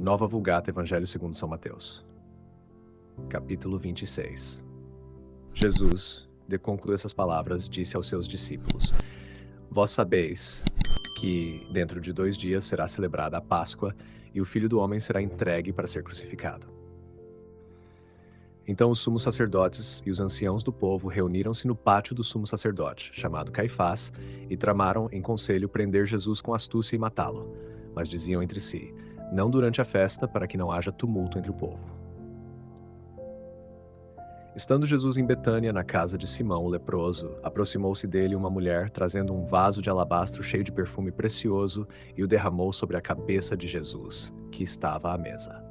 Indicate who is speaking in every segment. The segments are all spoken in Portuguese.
Speaker 1: Nova Vulgata Evangelho segundo São Mateus. Capítulo 26. Jesus, de concluir essas palavras, disse aos seus discípulos: Vós sabeis que dentro de 2 dias será celebrada a Páscoa e o Filho do Homem será entregue para ser crucificado. Então os sumos sacerdotes e os anciãos do povo reuniram-se no pátio do sumo sacerdote, chamado Caifás, e tramaram em conselho prender Jesus com astúcia e matá-lo. Mas diziam entre si: não durante a festa, para que não haja tumulto entre o povo. Estando Jesus em Betânia, na casa de Simão, o leproso, aproximou-se dele uma mulher, trazendo um vaso de alabastro cheio de perfume precioso, e o derramou sobre a cabeça de Jesus, que estava à mesa.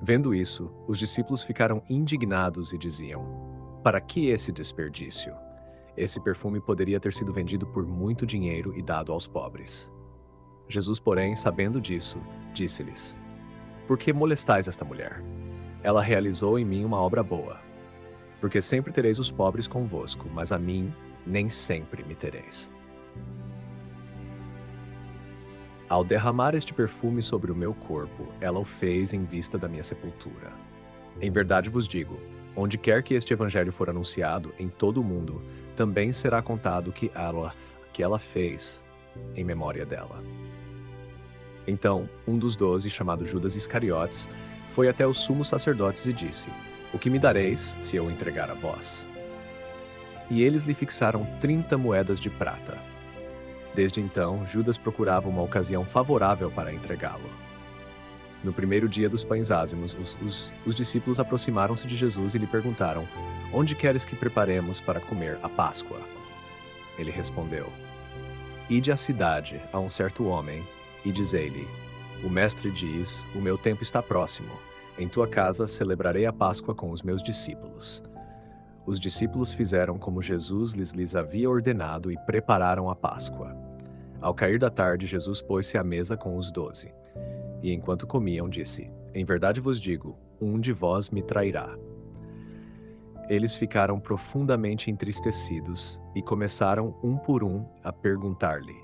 Speaker 1: Vendo isso, os discípulos ficaram indignados e diziam: para que esse desperdício? Esse perfume poderia ter sido vendido por muito dinheiro e dado aos pobres. Jesus, porém, sabendo disso, disse-lhes: por que molestais esta mulher? Ela realizou em mim uma obra boa. Porque sempre tereis os pobres convosco, mas a mim nem sempre me tereis. Ao derramar este perfume sobre o meu corpo, ela o fez em vista da minha sepultura. Em verdade vos digo, onde quer que este evangelho for anunciado em todo o mundo, também será contado que ela fez em memória dela. Então, um dos 12, chamado Judas Iscariotes, foi até os sumos sacerdotes e disse: o que me dareis se eu entregar a vós? E eles lhe fixaram 30 moedas de prata. Desde então, Judas procurava uma ocasião favorável para entregá-lo. No primeiro dia dos pães ázimos, os discípulos aproximaram-se de Jesus e lhe perguntaram: onde queres que preparemos para comer a Páscoa? Ele respondeu: ide à cidade a um certo homem e dizei-lhe: o mestre diz, o meu tempo está próximo. Em tua casa celebrarei a Páscoa com os meus discípulos. Os discípulos fizeram como Jesus lhes havia ordenado e prepararam a Páscoa. Ao cair da tarde, Jesus pôs-se à mesa com os 12. E enquanto comiam, disse: em verdade vos digo, um de vós me trairá. Eles ficaram profundamente entristecidos e começaram um por um a perguntar-lhe: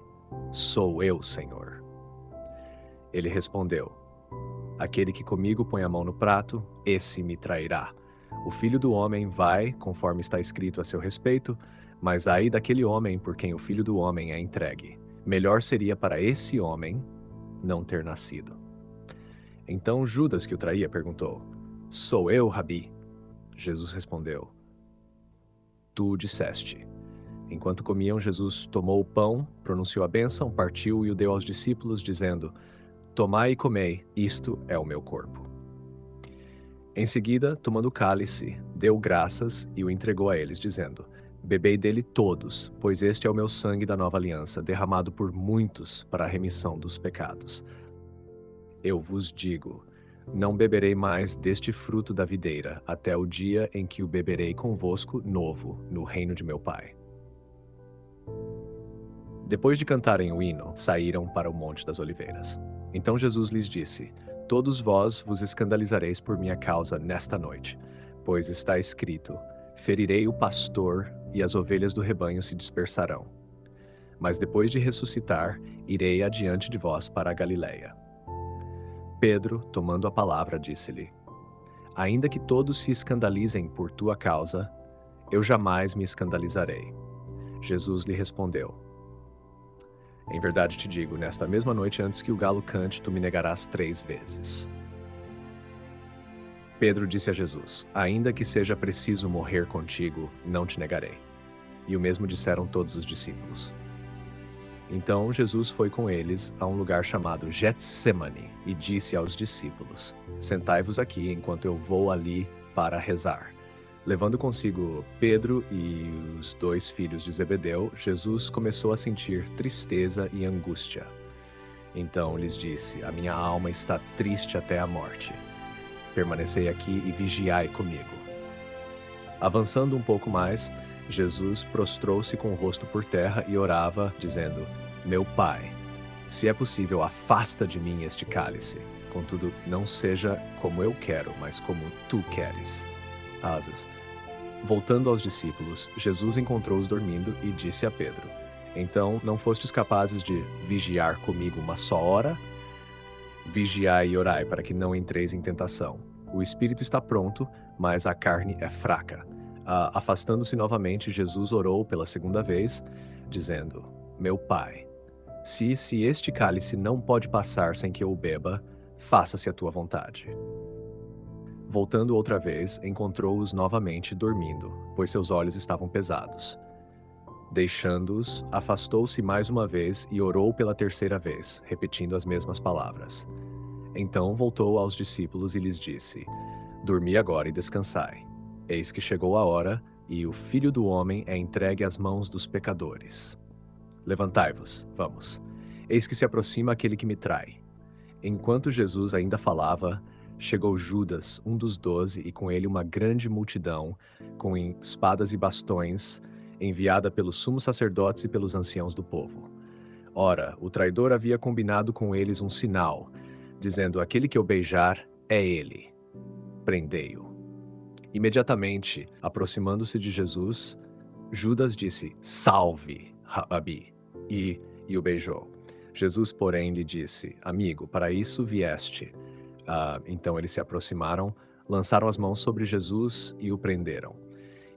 Speaker 1: sou eu, Senhor? Ele respondeu: aquele que comigo põe a mão no prato, esse me trairá. O Filho do Homem vai, conforme está escrito a seu respeito, mas ai daquele homem por quem o Filho do Homem é entregue. Melhor seria para esse homem não ter nascido. Então Judas, que o traía, perguntou: sou eu, Rabi? Jesus respondeu: tu o disseste. Enquanto comiam, Jesus tomou o pão, pronunciou a bênção, partiu e o deu aos discípulos, dizendo: tomai e comei, isto é o meu corpo. Em seguida, tomando o cálice, deu graças e o entregou a eles, dizendo: bebei dele todos, pois este é o meu sangue da nova aliança, derramado por muitos para a remissão dos pecados. Eu vos digo, não beberei mais deste fruto da videira, até o dia em que o beberei convosco novo, no reino de meu Pai. Depois de cantarem o hino, saíram para o Monte das Oliveiras. Então Jesus lhes disse: todos vós vos escandalizareis por minha causa nesta noite, pois está escrito: ferirei o pastor e as ovelhas do rebanho se dispersarão. Mas depois de ressuscitar, irei adiante de vós para a Galileia. Pedro, tomando a palavra, disse-lhe: ainda que todos se escandalizem por tua causa, eu jamais me escandalizarei. Jesus lhe respondeu: em verdade te digo, nesta mesma noite, antes que o galo cante, tu me negarás 3 vezes. Pedro disse a Jesus: ainda que seja preciso morrer contigo, não te negarei. E o mesmo disseram todos os discípulos. Então Jesus foi com eles a um lugar chamado Getsêmani e disse aos discípulos: sentai-vos aqui enquanto eu vou ali para rezar. Levando consigo Pedro e os 2 filhos de Zebedeu, Jesus começou a sentir tristeza e angústia. Então lhes disse: a minha alma está triste até a morte. Permanecei aqui e vigiai comigo. Avançando um pouco mais, Jesus prostrou-se com o rosto por terra e orava, dizendo: meu Pai, se é possível, afasta de mim este cálice. Contudo, não seja como eu quero, mas como tu queres. Voltando aos discípulos, Jesus encontrou-os dormindo e disse a Pedro: então não fostes capazes de vigiar comigo uma só hora? Vigiai e orai para que não entreis em tentação. O espírito está pronto, mas a carne é fraca. Afastando-se novamente, Jesus orou pela segunda vez, dizendo: Meu Pai, se este cálice não pode passar sem que eu o beba, faça-se a tua vontade. Voltando outra vez, encontrou-os novamente dormindo, pois seus olhos estavam pesados. Deixando-os, afastou-se mais uma vez e orou pela terceira vez, repetindo as mesmas palavras. Então voltou aos discípulos e lhes disse: Dormi agora e descansai. Eis que chegou a hora, e o Filho do Homem é entregue às mãos dos pecadores. Levantai-vos, vamos. Eis que se aproxima aquele que me trai. Enquanto Jesus ainda falava, chegou Judas, um dos 12, e com ele uma grande multidão, com espadas e bastões, enviada pelos sumos sacerdotes e pelos anciãos do povo. Ora, o traidor havia combinado com eles um sinal, dizendo: Aquele que eu beijar é ele. Prendei-o. Imediatamente, aproximando-se de Jesus, Judas disse: Salve, Rabi, e o beijou. Jesus, porém, lhe disse: Amigo, para isso vieste. Então eles se aproximaram, lançaram as mãos sobre Jesus e o prenderam.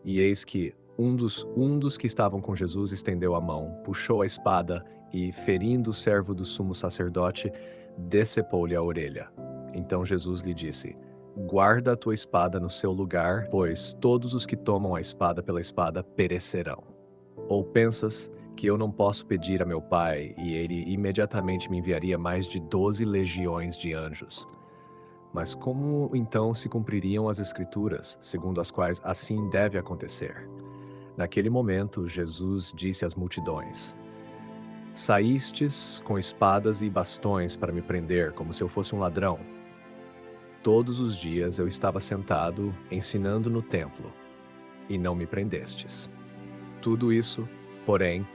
Speaker 1: E eis que um dos que estavam com Jesus estendeu a mão, puxou a espada e, ferindo o servo do sumo sacerdote, decepou-lhe a orelha. Então Jesus lhe disse: Guarda a tua espada no seu lugar, pois todos os que tomam a espada pela espada perecerão. Ou pensas que eu não posso pedir a meu Pai e ele imediatamente me enviaria mais de 12 legiões de anjos? Mas como então se cumpririam as Escrituras, segundo as quais assim deve acontecer? Naquele momento, Jesus disse às multidões: Saístes com espadas e bastões para me prender, como se eu fosse um ladrão. Todos os dias eu estava sentado, ensinando no templo, e não me prendestes. Tudo isso, porém,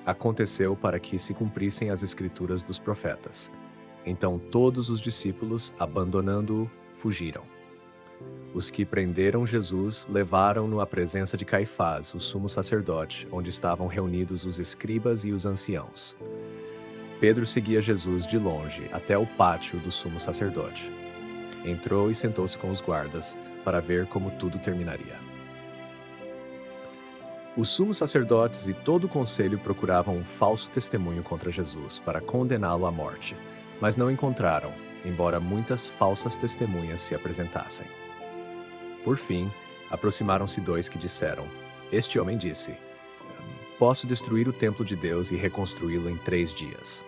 Speaker 1: aconteceu para que se cumprissem as Escrituras dos profetas. Então todos os discípulos, abandonando-o, fugiram. Os que prenderam Jesus levaram-no à presença de Caifás, o sumo sacerdote, onde estavam reunidos os escribas e os anciãos. Pedro seguia Jesus de longe até o pátio do sumo sacerdote. Entrou e sentou-se com os guardas para ver como tudo terminaria. Os sumos sacerdotes e todo o conselho procuravam um falso testemunho contra Jesus para condená-lo à morte, mas não encontraram, embora muitas falsas testemunhas se apresentassem. Por fim, aproximaram-se 2 que disseram: Este homem disse: Posso destruir o templo de Deus e reconstruí-lo em 3 dias.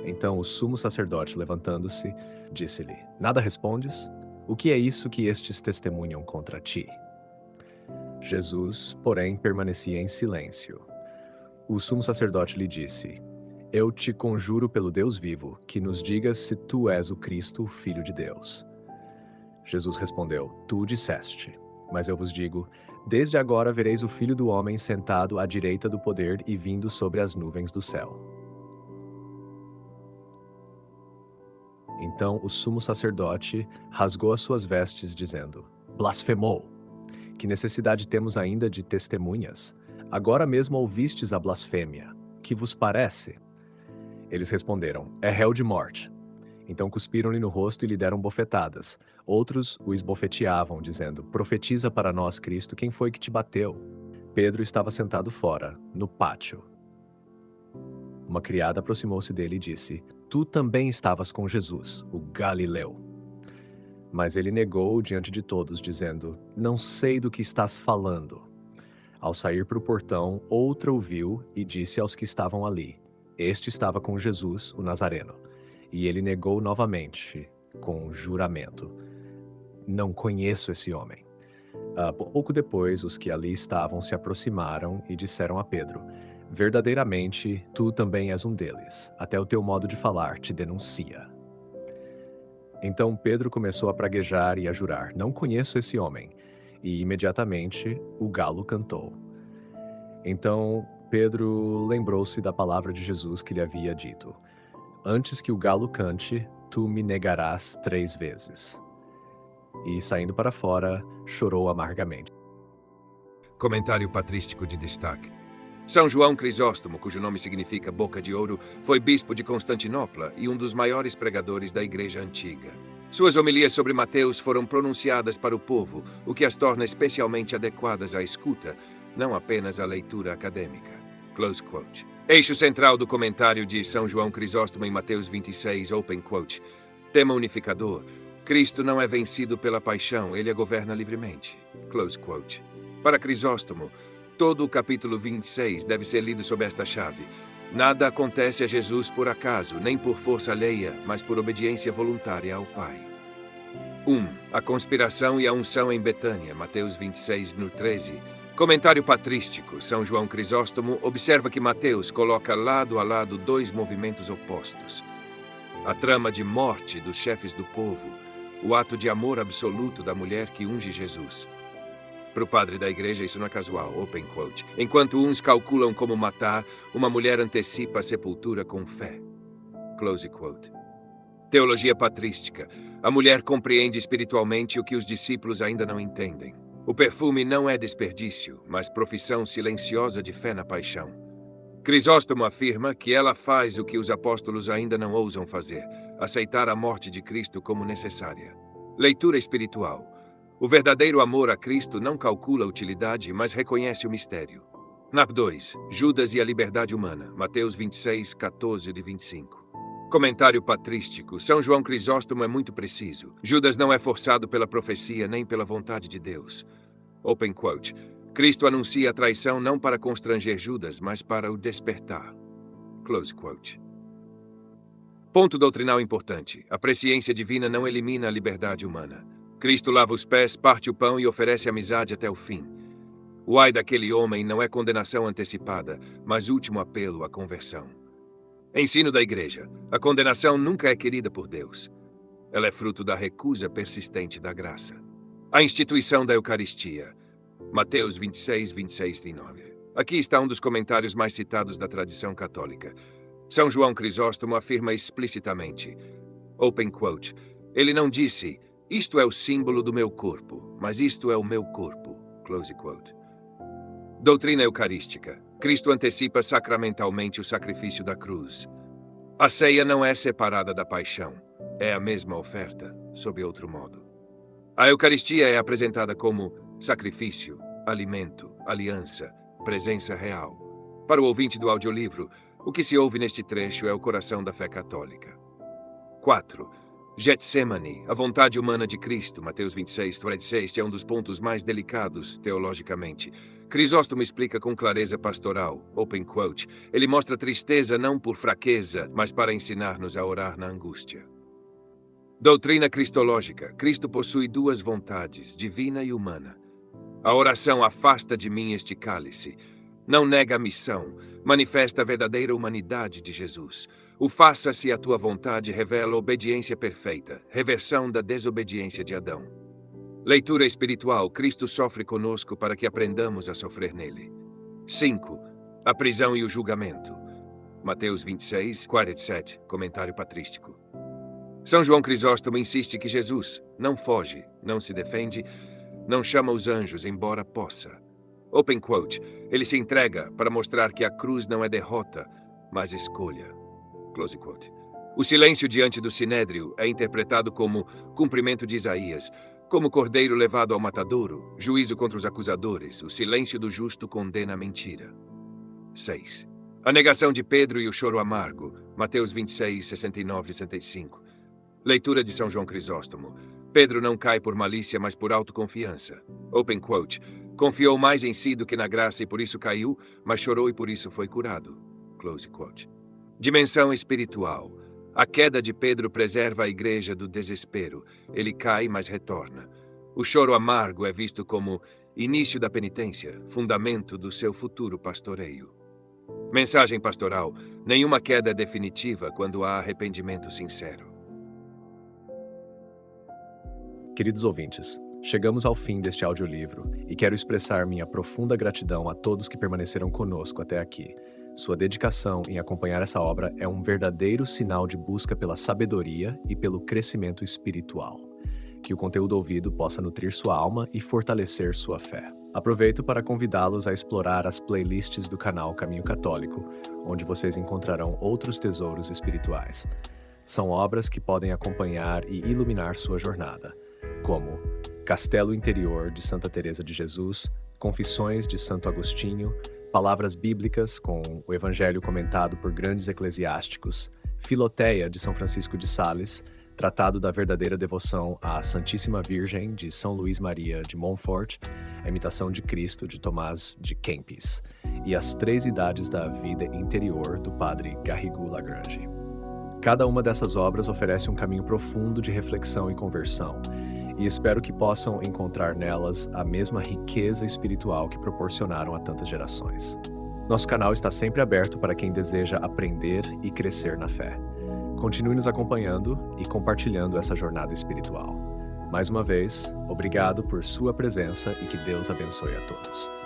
Speaker 1: Então o sumo sacerdote, levantando-se, disse-lhe: Nada respondes? O que é isso que estes testemunham contra ti? Jesus, porém, permanecia em silêncio. O sumo sacerdote lhe disse: Eu te conjuro pelo Deus vivo, que nos digas se tu és o Cristo, o Filho de Deus. Jesus respondeu: Tu disseste. Mas eu vos digo: desde agora vereis o Filho do Homem sentado à direita do poder e vindo sobre as nuvens do céu. Então o sumo sacerdote rasgou as suas vestes, dizendo: Blasfemou! Que necessidade temos ainda de testemunhas? Agora mesmo ouvistes a blasfêmia. Que vos parece? Eles responderam: É réu de morte. Então cuspiram-lhe no rosto e lhe deram bofetadas. Outros o esbofeteavam, dizendo: Profetiza para nós, Cristo, quem foi que te bateu? Pedro estava sentado fora, no pátio. Uma criada aproximou-se dele e disse: Tu também estavas com Jesus, o Galileu. Mas ele negou diante de todos, dizendo: Não sei do que estás falando. Ao sair para o portão, outra o viu e disse aos que estavam ali: Este estava com Jesus, o Nazareno. E ele negou novamente, com juramento: Não conheço esse homem. Pouco depois, os que ali estavam se aproximaram e disseram a Pedro: Verdadeiramente, tu também és um deles. Até o teu modo de falar te denuncia. Então Pedro começou a praguejar e a jurar: Não conheço esse homem. E imediatamente o galo cantou. Então Pedro lembrou-se da palavra de Jesus que lhe havia dito: Antes que o galo cante, tu me negarás 3 vezes. E saindo para fora, chorou amargamente.
Speaker 2: Comentário patrístico de destaque. São João Crisóstomo, cujo nome significa Boca de Ouro, foi bispo de Constantinopla e um dos maiores pregadores da Igreja Antiga. Suas homilias sobre Mateus foram pronunciadas para o povo, o que as torna especialmente adequadas à escuta, não apenas à leitura acadêmica. Close quote. Eixo central do comentário de São João Crisóstomo em Mateus 26, open quote. Tema unificador. Cristo não é vencido pela paixão, ele a governa livremente. Close quote. Para Crisóstomo, todo o capítulo 26 deve ser lido sob esta chave. Nada acontece a Jesus por acaso, nem por força alheia, mas por obediência voluntária ao Pai. 1. A conspiração e a unção em Betânia, Mateus 26, no 13. Comentário patrístico. São João Crisóstomo observa que Mateus coloca lado a lado dois movimentos opostos. A trama de morte dos chefes do povo, o ato de amor absoluto da mulher que unge Jesus. Para o padre da igreja, isso não é casual, open quote. Enquanto uns calculam como matar, uma mulher antecipa a sepultura com fé. Close quote. Teologia patrística. A mulher compreende espiritualmente o que os discípulos ainda não entendem. O perfume não é desperdício, mas profissão silenciosa de fé na paixão. Crisóstomo afirma que ela faz o que os apóstolos ainda não ousam fazer, aceitar a morte de Cristo como necessária. Leitura espiritual. O verdadeiro amor a Cristo não calcula a utilidade, mas reconhece o mistério. NAP 2. Judas e a liberdade humana. Mateus 26, 14-25. Comentário patrístico. São João Crisóstomo é muito preciso. Judas não é forçado pela profecia nem pela vontade de Deus. Open quote. Cristo anuncia a traição não para constranger Judas, mas para o despertar. Close quote. Ponto doutrinal importante. A presciência divina não elimina a liberdade humana. Cristo lava os pés, parte o pão e oferece amizade até o fim. O ai daquele homem não é condenação antecipada, mas último apelo à conversão. Ensino da Igreja. A condenação nunca é querida por Deus. Ela é fruto da recusa persistente da graça. A instituição da Eucaristia. Mateus 26, 26-9. Aqui está um dos comentários mais citados da tradição católica. São João Crisóstomo afirma explicitamente, open quote, ele não disse... Isto é o símbolo do meu corpo, mas isto é o meu corpo. Close quote. Doutrina eucarística. Cristo antecipa sacramentalmente o sacrifício da cruz. A ceia não é separada da paixão. É a mesma oferta, sob outro modo. A Eucaristia é apresentada como sacrifício, alimento, aliança, presença real. Para o ouvinte do audiolivro, o que se ouve neste trecho é o coração da fé católica. 4. Getsemane, a vontade humana de Cristo, Mateus 26, 46, é um dos pontos mais delicados teologicamente. Crisóstomo explica com clareza pastoral, open quote, ele mostra tristeza não por fraqueza, mas para ensinar-nos a orar na angústia. Doutrina cristológica. Cristo possui duas vontades, divina e humana. A oração afasta de mim este cálice. Não nega a missão, manifesta a verdadeira humanidade de Jesus. O faça-se a tua vontade revela obediência perfeita, reversão da desobediência de Adão. Leitura espiritual. Cristo sofre conosco para que aprendamos a sofrer nele. 5. A prisão e o julgamento. Mateus 26, 47, comentário patrístico. São João Crisóstomo insiste que Jesus não foge, não se defende, não chama os anjos, embora possa. Open quote, ele se entrega para mostrar que a cruz não é derrota, mas escolha. Close quote. O silêncio diante do sinédrio é interpretado como cumprimento de Isaías, como cordeiro levado ao matadouro, juízo contra os acusadores, o silêncio do justo condena a mentira. 6. A negação de Pedro e o choro amargo, Mateus 26, 69 e 65. Leitura de São João Crisóstomo. Pedro não cai por malícia, mas por autoconfiança. Open quote. Confiou mais em si do que na graça e por isso caiu, mas chorou e por isso foi curado. Close quote. Dimensão espiritual. A queda de Pedro preserva a igreja do desespero. Ele cai, mas retorna. O choro amargo é visto como início da penitência, fundamento do seu futuro pastoreio. Mensagem pastoral. Nenhuma queda é definitiva quando há arrependimento sincero.
Speaker 1: Queridos ouvintes, chegamos ao fim deste audiolivro e quero expressar minha profunda gratidão a todos que permaneceram conosco até aqui. Sua dedicação em acompanhar essa obra é um verdadeiro sinal de busca pela sabedoria e pelo crescimento espiritual. Que o conteúdo ouvido possa nutrir sua alma e fortalecer sua fé. Aproveito para convidá-los a explorar as playlists do canal Caminho Católico, onde vocês encontrarão outros tesouros espirituais. São obras que podem acompanhar e iluminar sua jornada, como Castelo Interior de Santa Teresa de Jesus, Confissões de Santo Agostinho, Palavras Bíblicas com o Evangelho comentado por grandes eclesiásticos, Filoteia de São Francisco de Sales, Tratado da Verdadeira Devoção à Santíssima Virgem de São Luís Maria de Montfort, A Imitação de Cristo de Tomás de Kempis e As Três Idades da Vida Interior do Padre Garrigou Lagrange. Cada uma dessas obras oferece um caminho profundo de reflexão e conversão, e espero que possam encontrar nelas a mesma riqueza espiritual que proporcionaram a tantas gerações. Nosso canal está sempre aberto para quem deseja aprender e crescer na fé. Continue nos acompanhando e compartilhando essa jornada espiritual. Mais uma vez, obrigado por sua presença e que Deus abençoe a todos.